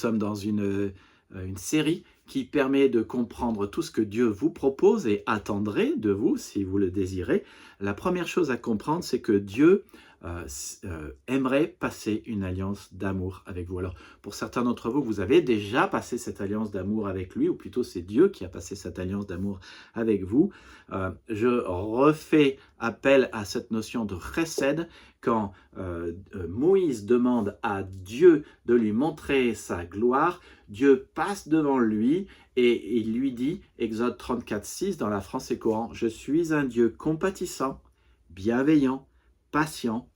sommes dans une série qui permet de comprendre tout ce que Dieu vous propose et attendrait de vous si vous le désirez. La première chose à comprendre, c'est que Dieu aimerait passer une alliance d'amour avec vous. Alors, pour certains d'entre vous, vous avez déjà passé cette alliance d'amour avec lui, ou plutôt c'est Dieu qui a passé cette alliance d'amour avec vous. Je refais appel à cette notion de chesed quand Moïse demande à Dieu de lui montrer sa gloire. Dieu passe devant lui et il lui dit, Exode 34:6 dans la français courant, « Je suis un Dieu compatissant, bienveillant, patient,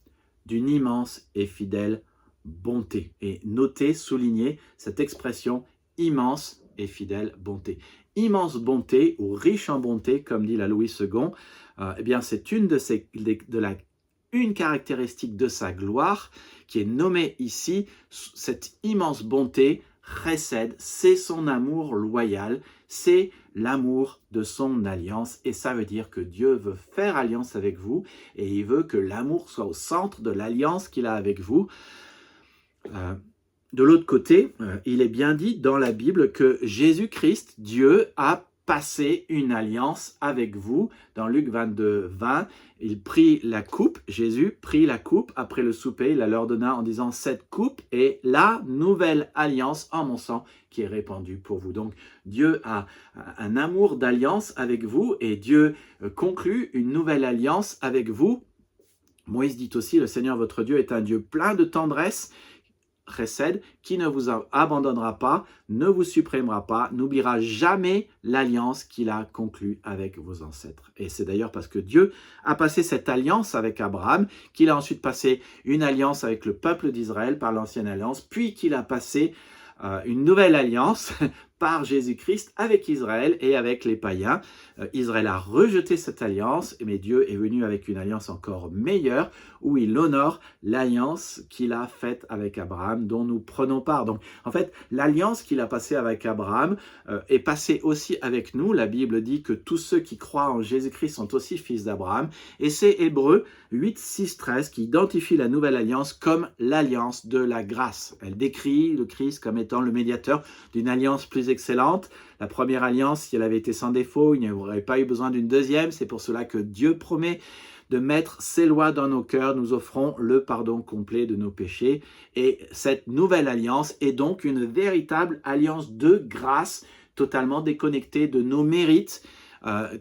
d'une immense et fidèle bonté. » Et notez, soulignez cette expression immense et fidèle bonté. Immense bonté ou riche en bonté, comme dit la Louis II, eh bien c'est une caractéristique de sa gloire qui est nommée ici, cette immense bonté, chesed, c'est son amour loyal, c'est l'amour de son alliance, et ça veut dire que Dieu veut faire alliance avec vous, et il veut que l'amour soit au centre de l'alliance qu'il a avec vous. De l'autre côté, il est bien dit dans la Bible que Jésus-Christ, Dieu, a passé une alliance avec vous. Dans Luc 22:20, il prit la coupe, Jésus prit la coupe après le souper, il la leur donna en disant « Cette coupe est la nouvelle alliance en mon sang qui est répandue pour vous. » Donc Dieu a un amour d'alliance avec vous et Dieu conclut une nouvelle alliance avec vous. Moïse dit aussi « Le Seigneur votre Dieu est un Dieu plein de tendresse, chesed, qui ne vous abandonnera pas, ne vous supprimera pas, n'oubliera jamais l'alliance qu'il a conclue avec vos ancêtres. » Et c'est d'ailleurs parce que Dieu a passé cette alliance avec Abraham, qu'il a ensuite passé une alliance avec le peuple d'Israël par l'ancienne alliance, puis qu'il a passé une nouvelle alliance par Jésus-Christ avec Israël et avec les païens. Israël a rejeté cette alliance, mais Dieu est venu avec une alliance encore meilleure où il honore l'alliance qu'il a faite avec Abraham, dont nous prenons part. Donc, en fait, l'alliance qu'il a passée avec Abraham est passée aussi avec nous. La Bible dit que tous ceux qui croient en Jésus-Christ sont aussi fils d'Abraham. Et c'est Hébreux 8:6-13 qui identifie la nouvelle alliance comme l'alliance de la grâce. Elle décrit le Christ comme étant le médiateur d'une alliance plus excellente. La première alliance, si elle avait été sans défaut, il n'y aurait pas eu besoin d'une deuxième. C'est pour cela que Dieu promet de mettre ses lois dans nos cœurs. Nous offrons le pardon complet de nos péchés. Et cette nouvelle alliance est donc une véritable alliance de grâce, totalement déconnectée de nos mérites,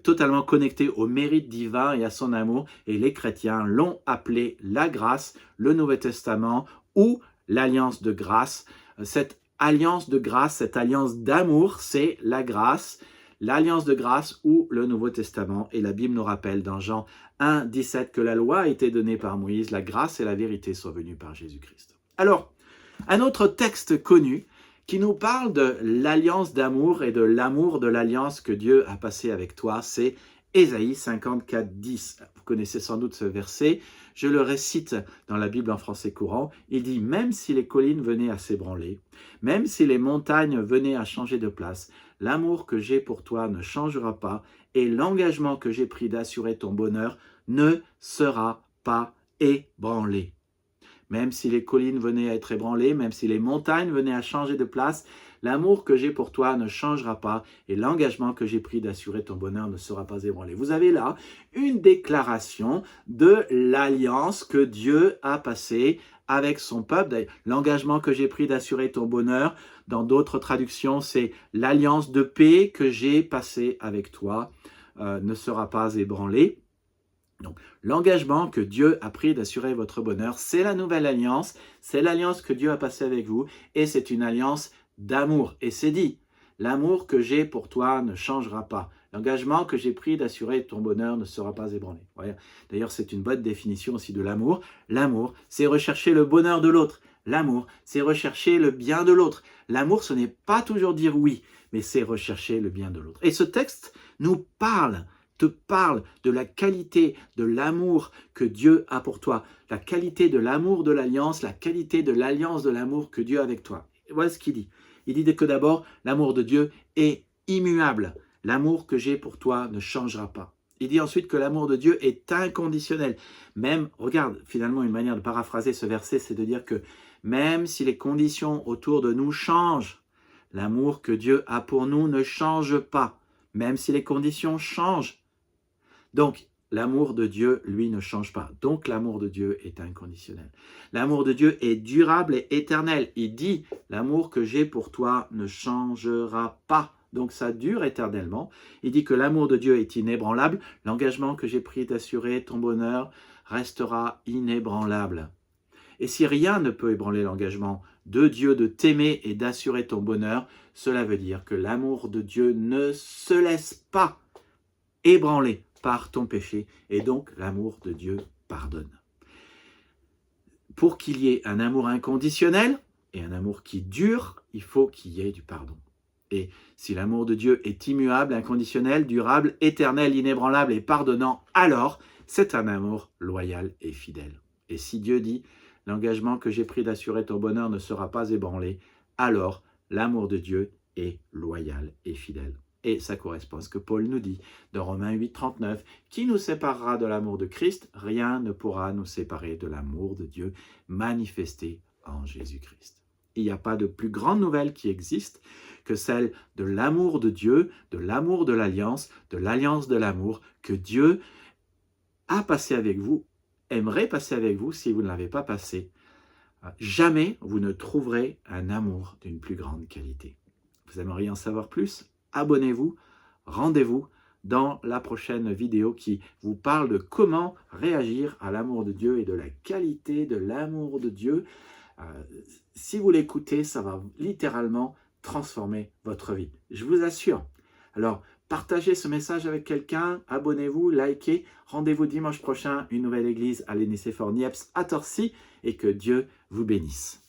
totalement connectée au mérite divin et à son amour. Et les chrétiens l'ont appelé la grâce, le Nouveau Testament ou l'alliance de grâce. Cette alliance de grâce, cette alliance d'amour, c'est la grâce, l'alliance de grâce ou le Nouveau Testament. Et la Bible nous rappelle dans Jean 1:17 que la loi a été donnée par Moïse, la grâce et la vérité sont venues par Jésus-Christ. Alors, un autre texte connu qui nous parle de l'alliance d'amour et de l'amour de l'alliance que Dieu a passé avec toi, c'est Ésaïe 54:10. Vous connaissez sans doute ce verset, je le récite dans la Bible en français courant. Il dit « Même si les collines venaient à s'ébranler, même si les montagnes venaient à changer de place, l'amour que j'ai pour toi ne changera pas et l'engagement que j'ai pris d'assurer ton bonheur ne sera pas ébranlé. » Même si les collines venaient à être ébranlées, même si les montagnes venaient à changer de place, l'amour que j'ai pour toi ne changera pas et l'engagement que j'ai pris d'assurer ton bonheur ne sera pas ébranlé. Vous avez là une déclaration de l'alliance que Dieu a passée avec son peuple. L'engagement que j'ai pris d'assurer ton bonheur, dans d'autres traductions, c'est l'alliance de paix que j'ai passée avec toi ne sera pas ébranlée. Donc, l'engagement que Dieu a pris d'assurer votre bonheur, c'est la nouvelle alliance, c'est l'alliance que Dieu a passée avec vous, et c'est une alliance d'amour. Et c'est dit, l'amour que j'ai pour toi ne changera pas. L'engagement que j'ai pris d'assurer ton bonheur ne sera pas ébranlé. D'ailleurs, c'est une bonne définition aussi de l'amour. L'amour, c'est rechercher le bonheur de l'autre. L'amour, c'est rechercher le bien de l'autre. L'amour, ce n'est pas toujours dire oui, mais c'est rechercher le bien de l'autre. Et ce texte nous te parle de la qualité de l'amour que Dieu a pour toi, la qualité de l'amour de l'alliance, la qualité de l'alliance de l'amour que Dieu a avec toi. Et voilà ce qu'il dit. Il dit que d'abord, l'amour de Dieu est immuable. L'amour que j'ai pour toi ne changera pas. Il dit ensuite que l'amour de Dieu est inconditionnel. Même, regarde, finalement, une manière de paraphraser ce verset, c'est de dire que même si les conditions autour de nous changent. L'amour que Dieu a pour nous ne change pas, même si les conditions changent. Donc, l'amour de Dieu, lui, ne change pas. Donc, l'amour de Dieu est inconditionnel. L'amour de Dieu est durable et éternel. Il dit, l'amour que j'ai pour toi ne changera pas. Donc, ça dure éternellement. Il dit que l'amour de Dieu est inébranlable. L'engagement que j'ai pris d'assurer ton bonheur restera inébranlable. Et si rien ne peut ébranler l'engagement de Dieu de t'aimer et d'assurer ton bonheur, cela veut dire que l'amour de Dieu ne se laisse pas ébranler par ton péché, et donc l'amour de Dieu pardonne. Pour qu'il y ait un amour inconditionnel et un amour qui dure, il faut qu'il y ait du pardon. Et si l'amour de Dieu est immuable, inconditionnel, durable, éternel, inébranlable et pardonnant, alors c'est un amour loyal et fidèle. Et si Dieu dit « L'engagement que j'ai pris d'assurer ton bonheur ne sera pas ébranlé », alors l'amour de Dieu est loyal et fidèle. Et ça correspond à ce que Paul nous dit dans Romains 8, 39. « Qui nous séparera de l'amour de Christ? Rien ne pourra nous séparer de l'amour de Dieu manifesté en Jésus-Christ. » Il n'y a pas de plus grande nouvelle qui existe que celle de l'amour de Dieu, de l'amour de l'alliance de l'amour que Dieu a passé avec vous, aimerait passer avec vous si vous ne l'avez pas passé. Jamais vous ne trouverez un amour d'une plus grande qualité. Vous aimeriez en savoir plus? Abonnez-vous, rendez-vous dans la prochaine vidéo qui vous parle de comment réagir à l'amour de Dieu et de la qualité de l'amour de Dieu. Si vous l'écoutez, ça va littéralement transformer votre vie. Je vous assure. Alors, partagez ce message avec quelqu'un, abonnez-vous, likez. Rendez-vous dimanche prochain, une nouvelle église à l'Enicéphore Niepce à Torcy et que Dieu vous bénisse.